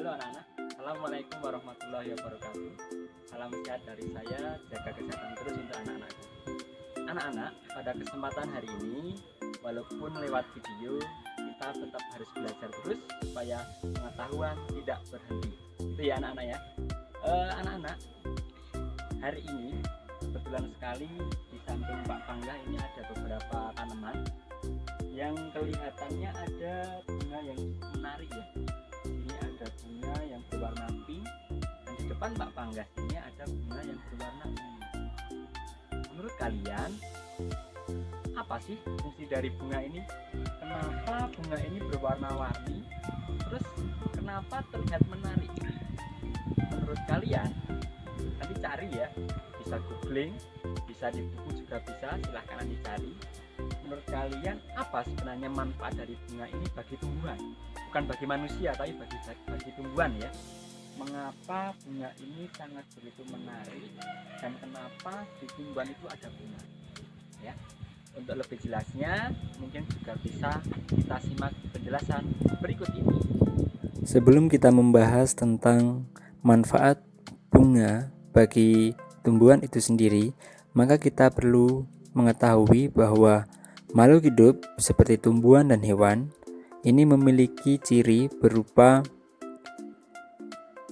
Halo anak-anak, Assalamualaikum warahmatullahi wabarakatuh. Salam sehat dari saya, jaga kesehatan terus untuk anak-anakku. Anak-anak, pada kesempatan hari ini, walaupun lewat video, kita tetap harus belajar terus supaya pengetahuan tidak berhenti. Itu ya anak-anak ya. Anak-anak, hari ini kebetulan sekali di samping Pak Pangga ini ada beberapa tanaman yang kelihatannya ada bunga yang menarik ya. Ini ada bunga yang berwarna pink, dan di depan Pak Panggas ini ada bunga yang berwarna ungu. Menurut kalian, apa sih fungsi dari bunga ini? Kenapa bunga ini berwarna-warni? Terus kenapa terlihat menarik? Menurut kalian, nanti cari ya, bisa googling, bisa di buku juga bisa, silahkan nanti cari. Menurut kalian apa sebenarnya manfaat dari bunga ini bagi tumbuhan? Bukan bagi manusia tapi bagi tumbuhan ya. Mengapa bunga ini sangat begitu menarik dan kenapa di tumbuhan itu ada bunga? Ya. Untuk lebih jelasnya mungkin juga bisa kita simak penjelasan berikut ini. Sebelum kita membahas tentang manfaat bunga bagi tumbuhan itu sendiri, maka kita perlu mengetahui bahwa makhluk hidup seperti tumbuhan dan hewan ini memiliki ciri berupa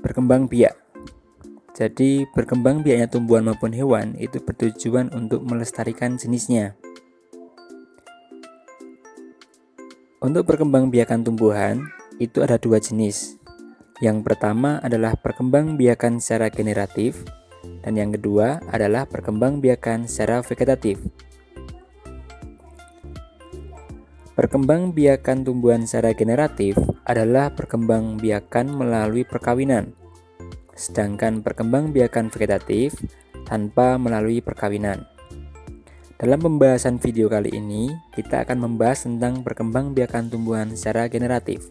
berkembang biak. Jadi berkembang biaknya tumbuhan maupun hewan itu bertujuan untuk melestarikan jenisnya. Untuk perkembangbiakan tumbuhan itu ada dua jenis. Yang pertama adalah perkembangbiakan secara generatif dan yang kedua adalah perkembangbiakan secara vegetatif. Perkembangbiakan tumbuhan secara generatif adalah perkembangbiakan melalui perkawinan, sedangkan perkembangbiakan vegetatif tanpa melalui perkawinan. Dalam pembahasan video kali ini, kita akan membahas tentang perkembangbiakan tumbuhan secara generatif.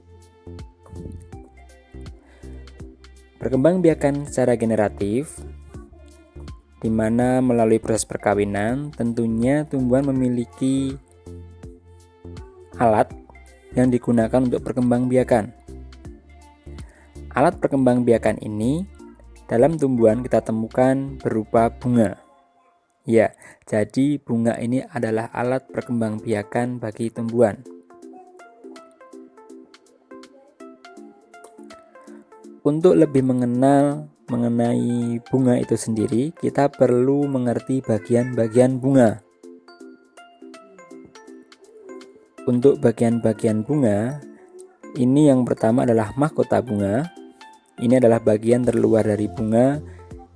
Perkembangbiakan secara generatif, di mana melalui proses perkawinan, tentunya tumbuhan memiliki alat yang digunakan untuk perkembangbiakan. Alat perkembangbiakan ini dalam tumbuhan kita temukan berupa bunga. Ya, jadi bunga ini adalah alat perkembangbiakan bagi tumbuhan. Untuk lebih mengenal mengenai bunga itu sendiri, kita perlu mengerti bagian-bagian bunga. Untuk bagian-bagian bunga, ini yang pertama adalah mahkota bunga. Ini adalah bagian terluar dari bunga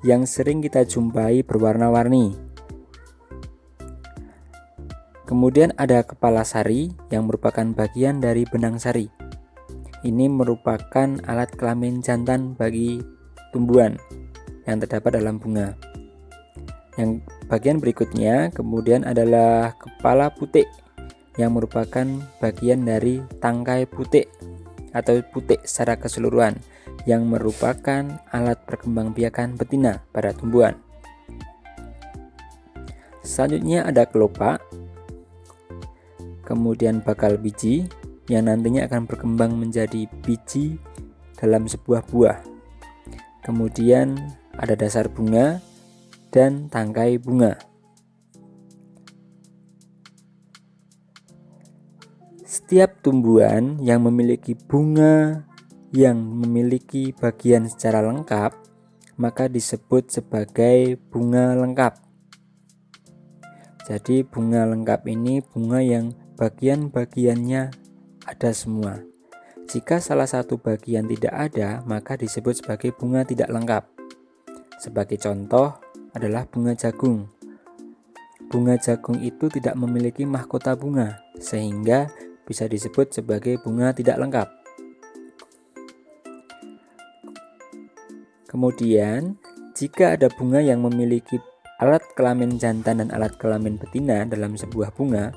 yang sering kita jumpai berwarna-warni. Kemudian ada kepala sari yang merupakan bagian dari benang sari. Ini merupakan alat kelamin jantan bagi tumbuhan yang terdapat dalam bunga. Yang bagian berikutnya kemudian adalah kepala putik yang merupakan bagian dari tangkai putik atau putik secara keseluruhan yang merupakan alat perkembangbiakan betina pada tumbuhan. Selanjutnya ada kelopak, kemudian bakal biji yang nantinya akan berkembang menjadi biji dalam sebuah buah. Kemudian ada dasar bunga dan tangkai bunga. Setiap tumbuhan yang memiliki bunga yang memiliki bagian secara lengkap, maka disebut sebagai bunga lengkap. Jadi bunga lengkap ini bunga yang bagian-bagiannya ada semua. Jika salah satu bagian tidak ada, maka disebut sebagai bunga tidak lengkap. Sebagai contoh adalah bunga jagung. Bunga jagung itu tidak memiliki mahkota bunga, sehingga bisa disebut sebagai bunga tidak lengkap. Kemudian, jika ada bunga yang memiliki alat kelamin jantan dan alat kelamin betina dalam sebuah bunga,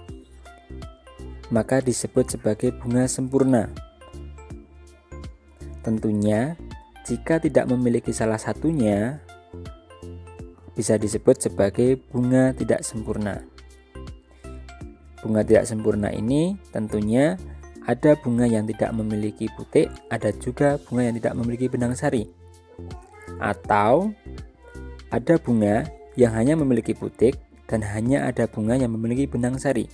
maka disebut sebagai bunga sempurna. Tentunya, jika tidak memiliki salah satunya, bisa disebut sebagai bunga tidak sempurna. Bunga tidak sempurna ini tentunya ada bunga yang tidak memiliki putik, ada juga bunga yang tidak memiliki benang sari. Atau ada bunga yang hanya memiliki putik dan hanya ada bunga yang memiliki benang sari.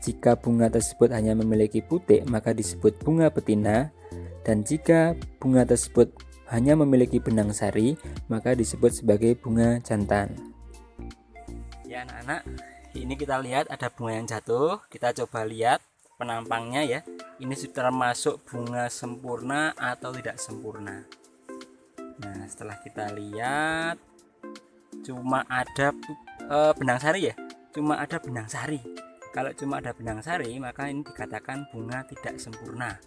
Jika bunga tersebut hanya memiliki putik, maka disebut bunga betina, dan jika bunga tersebut hanya memiliki benang sari, maka disebut sebagai bunga jantan. Ya anak-anak, ini kita lihat ada bunga yang jatuh. Kita coba lihat penampangnya ya. Ini sudah termasuk bunga sempurna atau tidak sempurna. Nah, setelah kita lihat cuma ada benang sari ya. Cuma ada benang sari. Kalau cuma ada benang sari, maka ini dikatakan bunga tidak sempurna.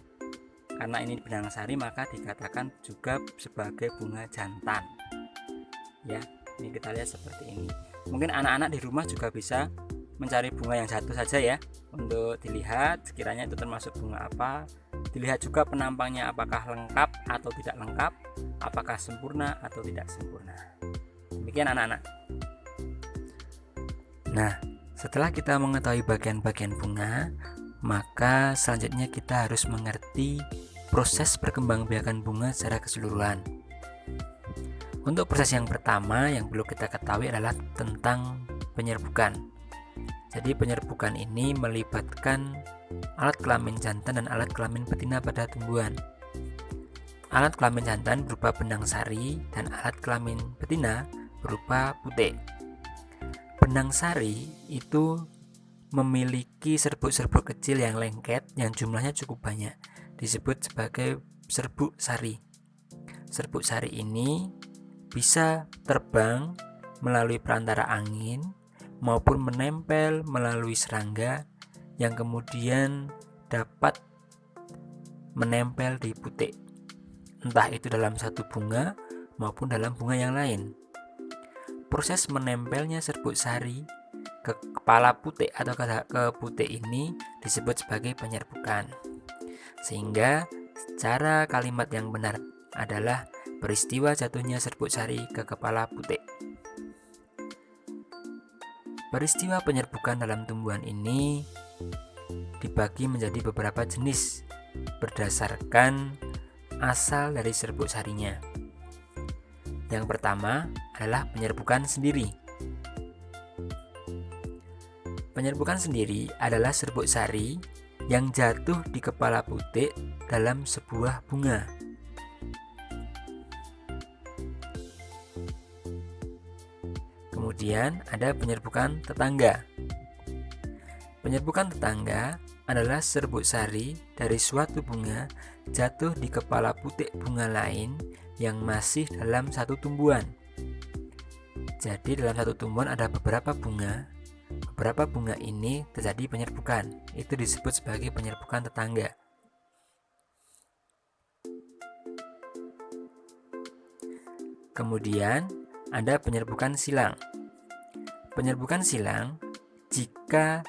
Karena ini benang sari, maka dikatakan juga sebagai bunga jantan. Ya, ini kita lihat seperti ini. Mungkin anak-anak di rumah juga bisa mencari bunga yang jatuh saja ya, untuk dilihat sekiranya itu termasuk bunga apa. Dilihat juga penampangnya apakah lengkap atau tidak lengkap, apakah sempurna atau tidak sempurna. Demikian anak-anak. Nah, setelah kita mengetahui bagian-bagian bunga, maka selanjutnya kita harus mengerti proses perkembangbiakan bunga secara keseluruhan. Untuk proses yang pertama yang perlu kita ketahui adalah tentang penyerbukan. Jadi penyerbukan ini melibatkan alat kelamin jantan dan alat kelamin betina pada tumbuhan. Alat kelamin jantan berupa benang sari dan alat kelamin betina berupa putik. Benang sari itu memiliki serbuk-serbuk kecil yang lengket yang jumlahnya cukup banyak, disebut sebagai serbuk sari. Serbuk sari ini bisa terbang melalui perantara angin maupun menempel melalui serangga yang kemudian dapat menempel di putik, entah itu dalam satu bunga maupun dalam bunga yang lain. Proses menempelnya serbuk sari ke kepala putik atau ke putik ini disebut sebagai penyerbukan. Sehingga secara kalimat yang benar adalah peristiwa jatuhnya serbuk sari ke kepala putik. Peristiwa penyerbukan dalam tumbuhan ini dibagi menjadi beberapa jenis berdasarkan asal dari serbuk sarinya. Yang pertama adalah penyerbukan sendiri. Penyerbukan sendiri adalah serbuk sari yang jatuh di kepala putik dalam sebuah bunga. Kemudian ada penyerbukan tetangga. Penyerbukan tetangga adalah serbuk sari dari suatu bunga jatuh di kepala putik bunga lain yang masih dalam satu tumbuhan. Jadi dalam satu tumbuhan ada beberapa bunga. Beberapa bunga ini terjadi penyerbukan. Itu disebut sebagai penyerbukan tetangga. Kemudian ada penyerbukan silang. Penyerbukan silang jika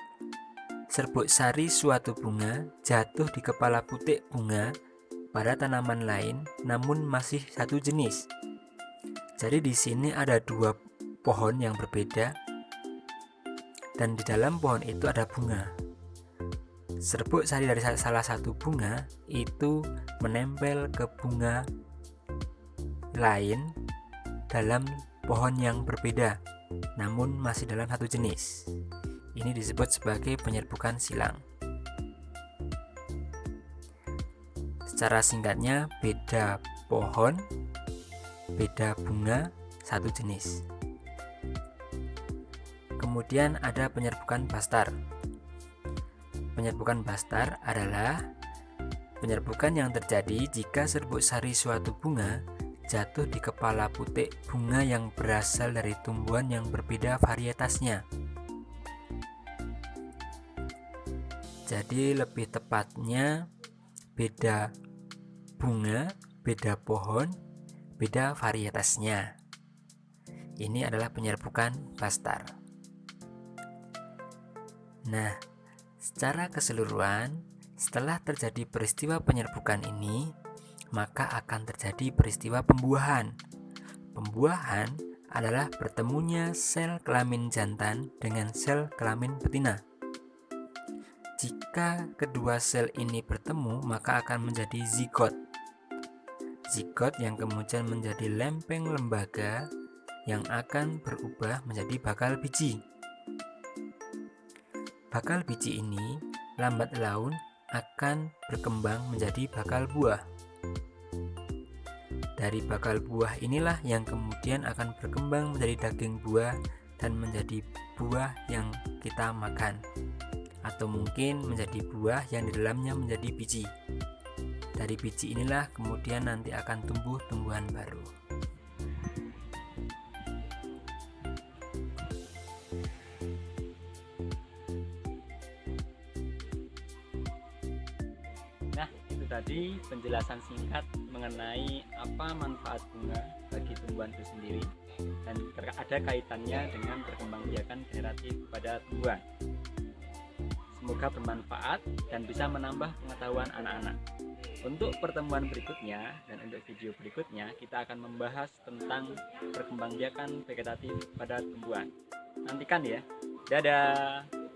serbuk sari suatu bunga jatuh di kepala putik bunga pada tanaman lain namun masih satu jenis. Jadi di sini ada dua pohon yang berbeda dan di dalam pohon itu ada bunga. Serbuk sari dari salah satu bunga itu menempel ke bunga lain dalam pohon yang berbeda namun masih dalam satu jenis. Ini disebut sebagai penyerbukan silang. Secara singkatnya, beda pohon, beda bunga, satu jenis. Kemudian ada penyerbukan bastar. Penyerbukan bastar adalah penyerbukan yang terjadi jika serbuk sari suatu bunga jatuh di kepala putik bunga yang berasal dari tumbuhan yang berbeda varietasnya. Jadi lebih tepatnya beda bunga, beda pohon, beda varietasnya. Ini adalah penyerbukan bastar. Nah, secara keseluruhan, setelah terjadi peristiwa penyerbukan ini, maka akan terjadi peristiwa pembuahan. Pembuahan adalah bertemunya sel kelamin jantan dengan sel kelamin betina. Jika kedua sel ini bertemu, maka akan menjadi zigot. Zigot yang kemudian menjadi lempeng lembaga yang akan berubah menjadi bakal biji. Bakal biji ini lambat laun akan berkembang menjadi bakal buah. Dari bakal buah inilah yang kemudian akan berkembang menjadi daging buah dan menjadi buah yang kita makan, atau mungkin menjadi buah yang di dalamnya menjadi biji. Dari biji inilah kemudian nanti akan tumbuh tumbuhan baru. Nah, itu tadi penjelasan singkat mengenai apa manfaat bunga bagi tumbuhan itu sendiri dan ada kaitannya dengan perkembangbiakan generatif pada tumbuhan. Semoga bermanfaat dan bisa menambah pengetahuan anak-anak. Untuk pertemuan berikutnya dan untuk video berikutnya kita akan membahas tentang perkembangbiakan vegetatif pada tumbuhan. Nantikan ya. Dadah.